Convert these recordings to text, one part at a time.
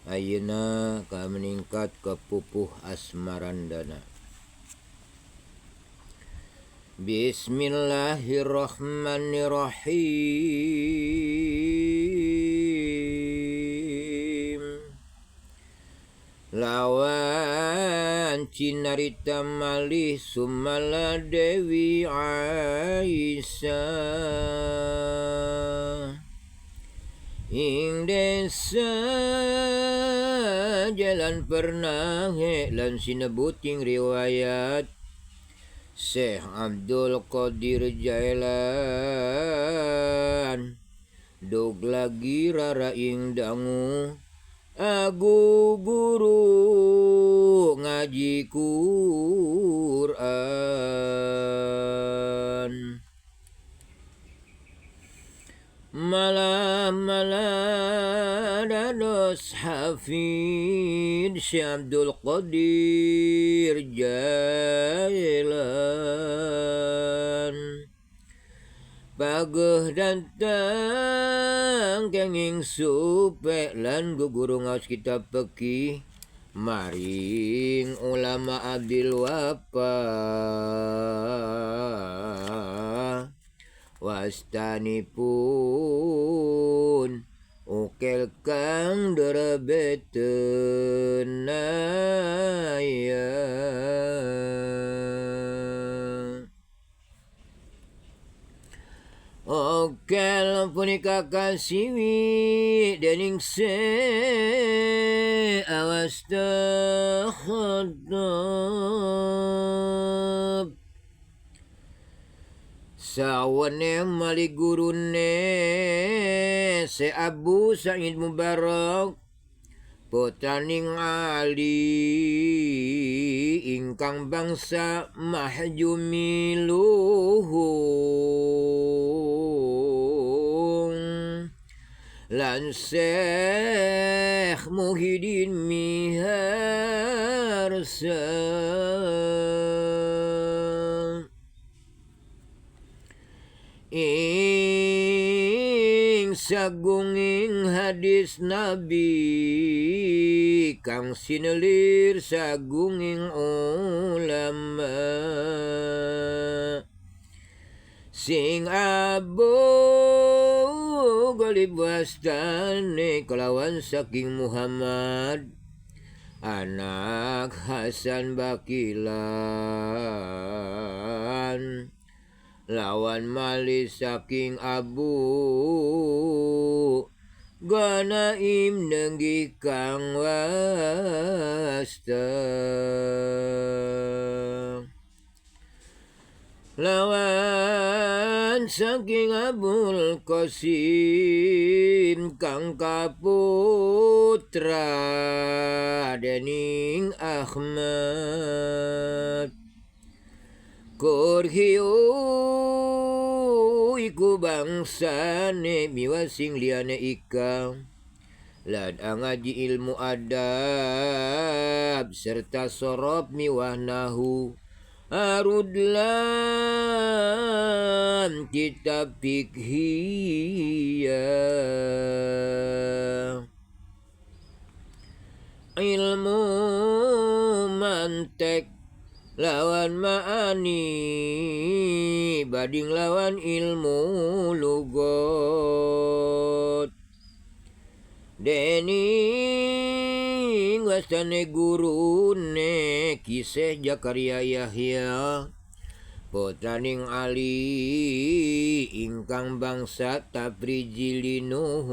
ayeuna ka meningkat ke pupuh asmarandana. Bismillahirrahmanirrahim. Lawan cinarita malih sumala Dewi Aisyah ing desa jalan pernah lan sinebuting riwayat Syekh Abdul Qadir Jailan dog lagi rara ing dangu agu guru ngaji Quran. Malam dados hafid Syekh Abdul Qadir Jailan pageuh datang kenging supe lan guguru ngaos kitab pekih maring ulama Abdul Wapa wastanipun ukel kang derebeteun aya. Okel punika kasiwi dening se awas takhadab sawane mali gurune se Abu Sa'id Mubarak putraning Ali ingkang bangsa mahjumiluhung lan Syekh Muhyiddin Miharsa ing sagunging hadis Nabi kang sinelir sagunging ulama sing Abu Ghalib wastane kelawan saking Muhammad anak Hasan Bakilan lawan mali saking Abu Ganaim nenggih kang wasta lawan saking Abul Qasim kang kaputra dening Ahmad Kurhiu iku bangsane miwasing liyane ika lan ngaji ilmu adab serta sorob miwah nahu arudlan kitab fikhiyah ilmu mantek lawan ma'ani bading lawan ilmu lugot dening wastane gurune Kiseh Zakaria Yahya putraning Ali ingkang bangsa Tabrijilinung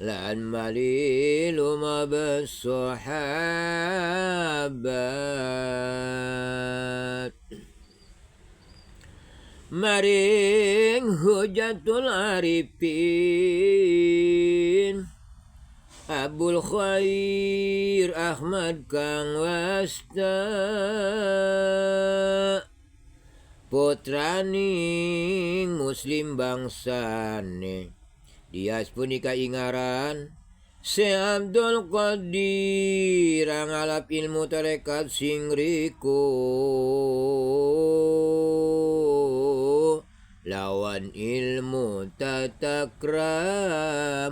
lan mali lumabas sahabat maring Hujatul Arifin Abul Khair Ahmad kang wasta putraning muslim bangsane dias punika ingaran Syekh Abdul Qadir ngalap ilmu tarekat sing riku lawan ilmu tata krama.